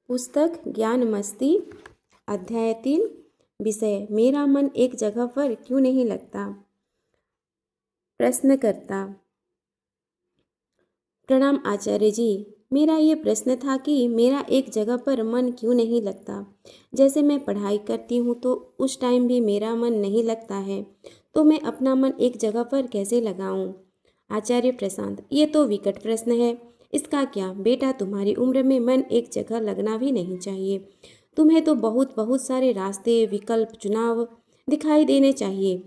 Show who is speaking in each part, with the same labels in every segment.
Speaker 1: पुस्तक ज्ञान मस्ती अध्याय 3 विषय मेरा मन एक जगह पर क्यों नहीं लगता। प्रश्नकर्ता। प्रणाम आचार्य जी, मेरा ये प्रश्न था कि मेरा एक जगह पर मन क्यों नहीं लगता। जैसे मैं पढ़ाई करती हूँ तो उस टाइम भी मेरा मन नहीं लगता है, तो मैं अपना मन एक जगह पर कैसे लगाऊं। आचार्य प्रशांत। ये तो विकट प्रश्न है। इसका क्या बेटा, तुम्हारी उम्र में मन एक जगह लगना भी नहीं चाहिए। तुम्हें तो बहुत बहुत सारे रास्ते, विकल्प, चुनाव दिखाई देने चाहिए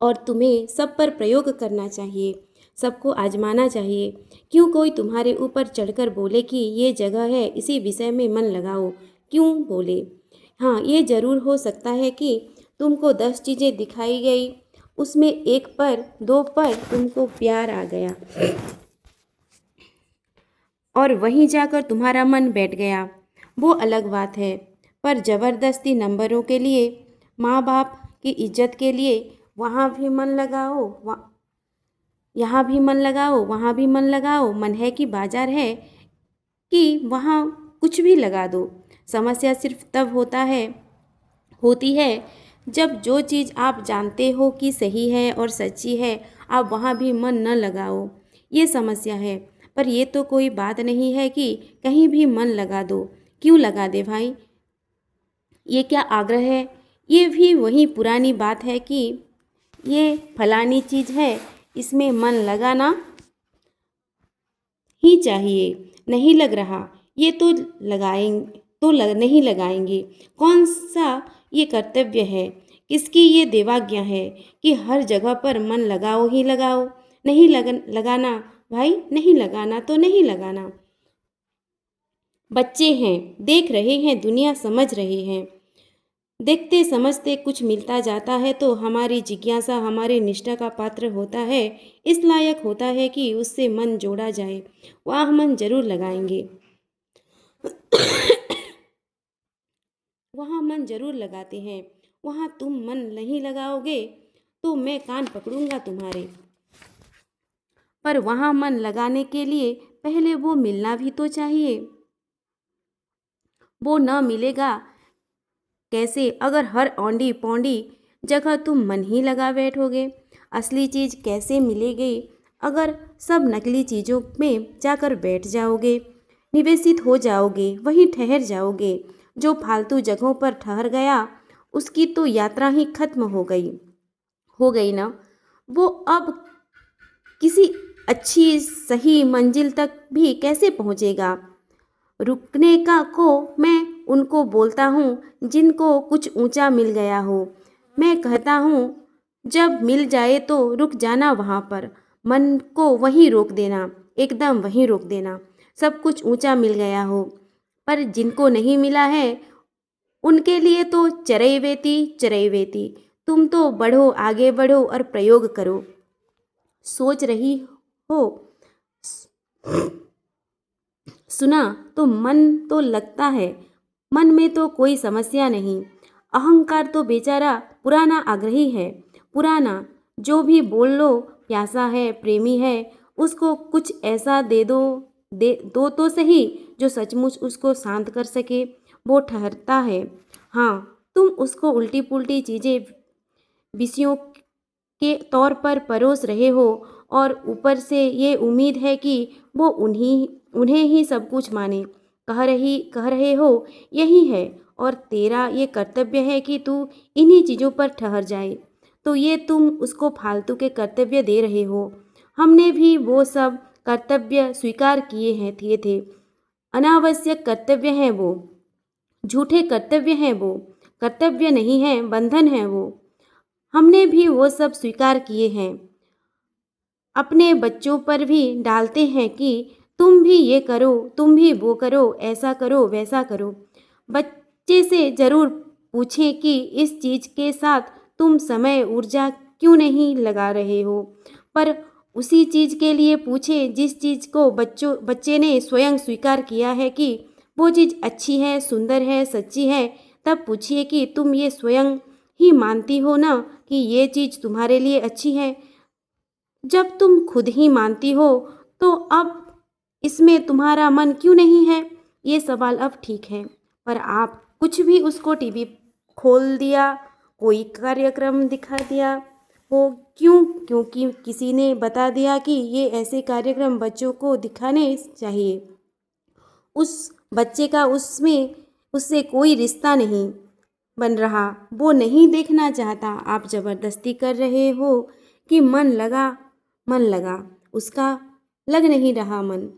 Speaker 1: और तुम्हें सब पर प्रयोग करना चाहिए, सबको आजमाना चाहिए। क्यों कोई तुम्हारे ऊपर चढ़कर बोले कि ये जगह है, इसी विषय में मन लगाओ, क्यों बोले। हाँ, ये जरूर हो सकता है कि तुमको 10 चीज़ें दिखाई गई, उसमें एक पर, दो पर तुमको प्यार आ गया और वहीं जाकर तुम्हारा मन बैठ गया, वो अलग बात है। पर ज़बरदस्ती नंबरों के लिए, माँ बाप की इज्जत के लिए वहाँ भी मन लगाओ, यहाँ भी मन लगाओ, वहाँ भी मन लगाओ, मन है कि बाजार है कि वहाँ कुछ भी लगा दो। समस्या सिर्फ तब होती है जब जो चीज़ आप जानते हो कि सही है और सच्ची है, आप वहाँ भी मन न लगाओ, ये समस्या है। पर ये तो कोई बात नहीं है कि कहीं भी मन लगा दो। क्यों लगा दे भाई, ये क्या आग्रह है। ये भी वही पुरानी बात है कि ये फलानी चीज़ है, इसमें मन लगाना ही चाहिए। नहीं लग रहा, ये तो नहीं लगाएंगे। कौन सा ये कर्तव्य है, किसकी ये देवाज्ञा है कि हर जगह पर मन लगाओ ही लगाओ। नहीं लगाना भाई, नहीं लगाना तो नहीं लगाना। बच्चे हैं, देख रहे हैं, दुनिया समझ रहे हैं। देखते समझते कुछ मिलता जाता है तो हमारी जिज्ञासा हमारे निष्ठा का पात्र होता है, इस लायक होता है कि उससे मन जोड़ा जाए। वह मन जरूर लगाएंगे, वहाँ मन जरूर लगाते हैं। वहाँ तुम मन नहीं लगाओगे तो मैं कान पकड़ूंगा तुम्हारे। पर वहाँ मन लगाने के लिए पहले वो मिलना भी तो चाहिए। वो न मिलेगा कैसे अगर हर औंधी पौंधी जगह तुम मन ही लगा बैठोगे। असली चीज़ कैसे मिलेगी अगर सब नकली चीज़ों में जाकर बैठ जाओगे। निवेशित हो जाओगे, वहीं ठहर जाओगे। जो फालतू जगहों पर ठहर गया उसकी तो यात्रा ही खत्म हो गई ना। वो अब किसी अच्छी सही मंजिल तक भी कैसे पहुँचेगा। रुकने का को मैं उनको बोलता हूँ जिनको कुछ ऊंचा मिल गया हो। मैं कहता हूँ जब मिल जाए तो रुक जाना वहाँ पर, मन को वहीं रोक देना, एकदम वहीं रोक देना। सब कुछ ऊंचा मिल गया हो, पर जिनको नहीं मिला है उनके लिए तो चरैवेती। तुम तो बढ़ो, आगे बढ़ो और प्रयोग करो। सोच रही हो, सुना तो मन तो लगता है। मन में तो कोई समस्या नहीं। अहंकार तो बेचारा पुराना आग्रही है, पुराना। जो भी बोल लो, प्यासा है, प्रेमी है, उसको कुछ ऐसा दे दो तो सही जो सचमुच उसको शांत कर सके। वो ठहरता है। हाँ, तुम उसको उल्टी पुल्टी चीज़ें विषयों के तौर पर परोस रहे हो और ऊपर से ये उम्मीद है कि वो उन्हें ही सब कुछ माने। कह रहे हो यही है और तेरा ये कर्तव्य है कि तू इन्हीं चीज़ों पर ठहर जाए, तो ये तुम उसको फालतू के कर्तव्य दे रहे हो। हमने भी वो सब कर्तव्य स्वीकार किए थे। अनावश्यक कर्तव्य हैं वो, झूठे कर्तव्य हैं वो, कर्तव्य नहीं है, बंधन है वो। हमने भी वो सब स्वीकार किए हैं। अपने बच्चों पर भी डालते हैं कि तुम भी ये करो, तुम भी वो करो, ऐसा करो, वैसा करो। बच्चे से ज़रूर पूछें कि इस चीज़ के साथ तुम समय ऊर्जा क्यों नहीं लगा रहे हो। पर उसी चीज़ के लिए पूछें जिस चीज़ को बच्चे ने स्वयं स्वीकार किया है कि वो चीज़ अच्छी है, सुंदर है, सच्ची है। तब पूछिए कि तुम ये स्वयं ही मानती हो ना कि ये चीज़ तुम्हारे लिए अच्छी है। जब तुम खुद ही मानती हो तो अब इसमें तुम्हारा मन क्यों नहीं है। ये सवाल अब ठीक है, पर आप कुछ भी उसको टीवी खोल दिया, कोई कार्यक्रम दिखा दिया हो, क्यों? क्योंकि किसी ने बता दिया कि ये ऐसे कार्यक्रम बच्चों को दिखाने चाहिए। उस बच्चे का उसमें उससे कोई रिश्ता नहीं बन रहा, वो नहीं देखना चाहता। आप ज़बरदस्ती कर रहे हो कि मन लगा, उसका लग नहीं रहा मन।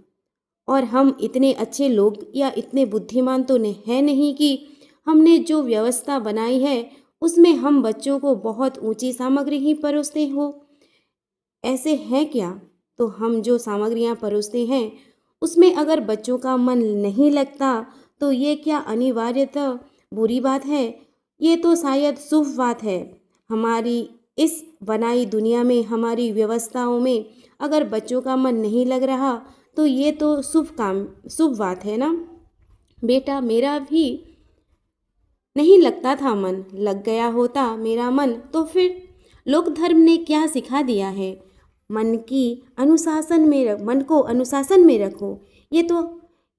Speaker 1: और हम इतने अच्छे लोग या इतने बुद्धिमान तो है नहीं कि हमने जो व्यवस्था बनाई है उसमें हम बच्चों को बहुत ऊंची सामग्री ही परोसते हो। ऐसे हैं क्या? तो हम जो सामग्रियाँ परोसते हैं उसमें अगर बच्चों का मन नहीं लगता तो ये क्या अनिवार्यतः बुरी बात है? ये तो शायद शुभ बात है। हमारी इस बनाई दुनिया में, हमारी व्यवस्थाओं में अगर बच्चों का मन नहीं लग रहा तो ये तो शुभ बात है ना। बेटा, मेरा भी नहीं लगता था मन, लग गया होता मेरा मन तो फिर लोक धर्म ने क्या सिखा दिया है? मन को अनुशासन में रखो।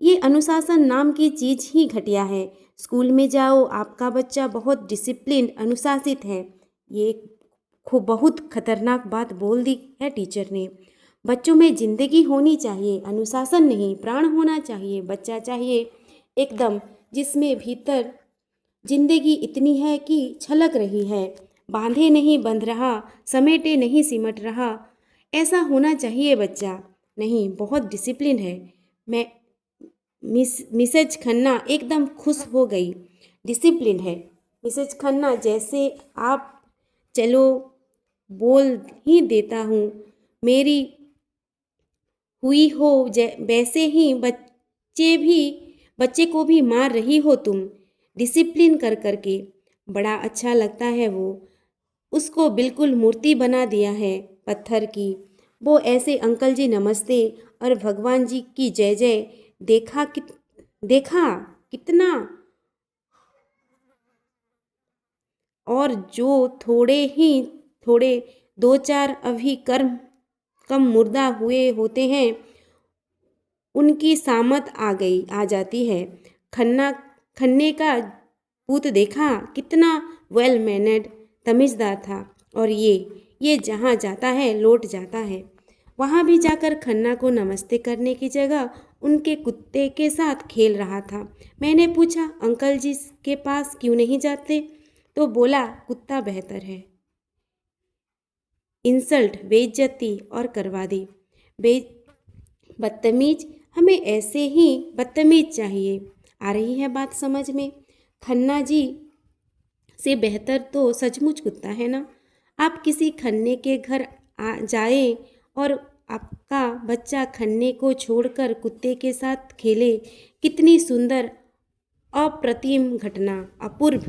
Speaker 1: ये अनुशासन नाम की चीज़ ही घटिया है। स्कूल में जाओ, आपका बच्चा बहुत डिसिप्लिन अनुशासित है। ये बहुत खतरनाक बात बोल दी है टीचर ने। बच्चों में जिंदगी होनी चाहिए, अनुशासन नहीं, प्राण होना चाहिए। बच्चा चाहिए एकदम जिसमें भीतर जिंदगी इतनी है कि छलक रही है, बांधे नहीं बंध रहा, समेटे नहीं सिमट रहा। ऐसा होना चाहिए बच्चा। नहीं, बहुत डिसिप्लिन है। मैं मिसेज खन्ना एकदम खुश हो गई। डिसिप्लिन है मिसेज खन्ना, जैसे आप चलो बोल ही देता हूँ, मेरी हुई हो वैसे ही बच्चे को भी मार रही हो तुम, डिसिप्लिन कर करके। बड़ा अच्छा लगता है वो, उसको बिल्कुल मूर्ति बना दिया है पत्थर की। वो ऐसे अंकल जी नमस्ते और भगवान जी की जय जय। देखा कितना। और जो थोड़े दो चार अभी कम मुर्दा हुए होते हैं उनकी सामत आ जाती है। खन्ने का पूत देखा, कितना वेल मैनर्ड तमीज़दार था। और ये जहाँ जाता है लौट जाता है। वहाँ भी जाकर खन्ना को नमस्ते करने की जगह उनके कुत्ते के साथ खेल रहा था। मैंने पूछा, अंकल जी के पास क्यों नहीं जाते? तो बोला, कुत्ता बेहतर है। इंसल्ट, बेइज्जती और करवा दी। बदतमीज, हमें ऐसे ही बदतमीज चाहिए। आ रही है बात समझ में? खन्ना जी से बेहतर तो सचमुच कुत्ता है ना। आप किसी खन्ने के घर जाए और आपका बच्चा खन्ने को छोड़कर कुत्ते के साथ खेले, कितनी सुंदर अप्रतिम घटना, अपूर्व।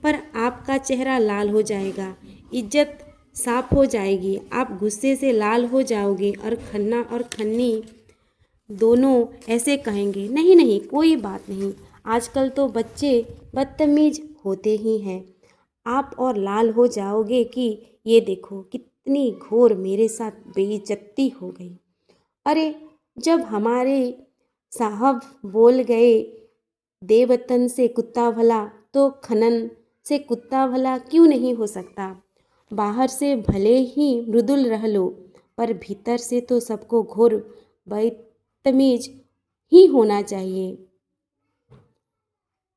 Speaker 1: पर आपका चेहरा लाल हो जाएगा, इज्जत साफ हो जाएगी, आप गुस्से से लाल हो जाओगे और खन्ना और खन्नी दोनों ऐसे कहेंगे, नहीं नहीं कोई बात नहीं, आजकल तो बच्चे बदतमीज होते ही हैं। आप और लाल हो जाओगे कि ये देखो कितनी घोर मेरे साथ बेइज्जती हो गई। अरे, जब हमारे साहब बोल गए देवतन से कुत्ता भला, तो खनन से कुत्ता भला क्यों नहीं हो सकता? बाहर से भले ही मृदुल रह लो, पर भीतर से तो सबको घोर बदतमीज ही होना चाहिए।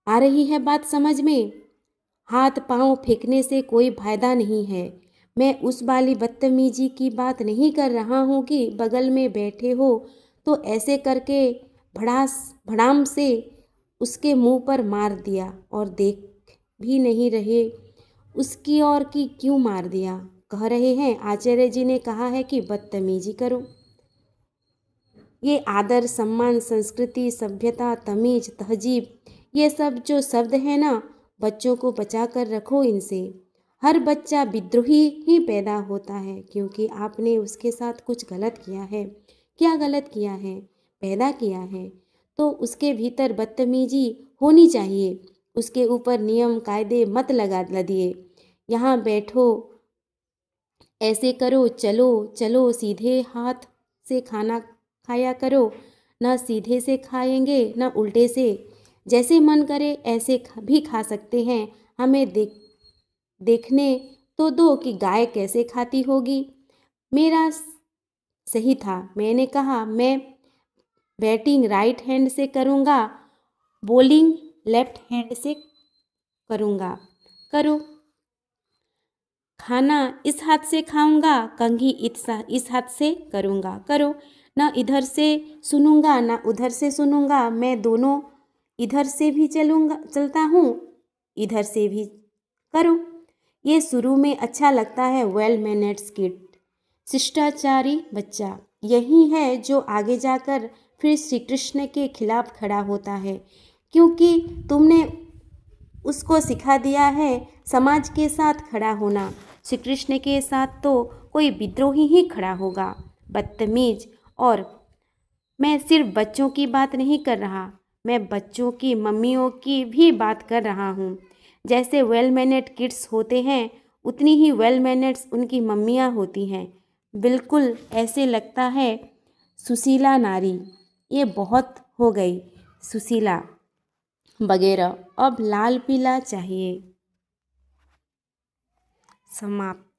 Speaker 1: आ रही है बात समझ में? हाथ पांव फेंकने से कोई फायदा नहीं है। मैं उस वाली बदतमीजी की बात नहीं कर रहा हूँ कि बगल में बैठे हो तो ऐसे करके भड़ाम से उसके मुंह पर मार दिया और देख भी नहीं रहे उसकी ओर कि क्यों मार दिया। कह रहे हैं आचार्य जी ने कहा है कि बदतमीजी करो। ये आदर, सम्मान, संस्कृति, सभ्यता, तमीज, तहजीब, ये सब जो शब्द हैं ना, बच्चों को बचा कर रखो इनसे। हर बच्चा विद्रोही ही पैदा होता है क्योंकि आपने उसके साथ कुछ गलत किया है। क्या गलत किया है? पैदा किया है तो उसके भीतर बदतमीजी होनी चाहिए। उसके ऊपर नियम कायदे मत लगा दिए। यहाँ बैठो, ऐसे करो, चलो चलो, सीधे हाथ से खाना खाया करो, न सीधे से खाएंगे न उल्टे से, जैसे मन करे ऐसे भी खा सकते हैं। हमें देखने तो दो कि गाय कैसे खाती होगी। मेरा सही था, मैंने कहा मैं बैटिंग राइट हैंड से करूँगा, बॉलिंग लेफ्ट हैंड से करूँगा। करो। खाना इस हाथ से खाऊंगा, कंघी इस हाथ से करूँगा। करो। ना इधर से सुनूंगा ना उधर से सुनूंगा, मैं दोनों इधर से भी चलता हूँ, इधर से भी। करो। ये शुरू में अच्छा लगता है, वेल मैनर्स किड, शिष्टाचारी बच्चा, यही है जो आगे जाकर फिर श्री कृष्ण के खिलाफ खड़ा होता है, क्योंकि तुमने उसको सिखा दिया है समाज के साथ खड़ा होना। श्री कृष्ण के साथ तो कोई विद्रोही ही खड़ा होगा, बदतमीज। और मैं सिर्फ बच्चों की बात नहीं कर रहा, मैं बच्चों की मम्मियों की भी बात कर रहा हूँ। जैसे वेल मैनर्ड किड्स होते हैं, उतनी ही वेल मैनर्स उनकी मम्मियाँ होती हैं। बिल्कुल ऐसे लगता है सुशीला नारी। ये बहुत हो गई सुशीला वगैरह, अब लाल पीला चाहिए। समाप्त।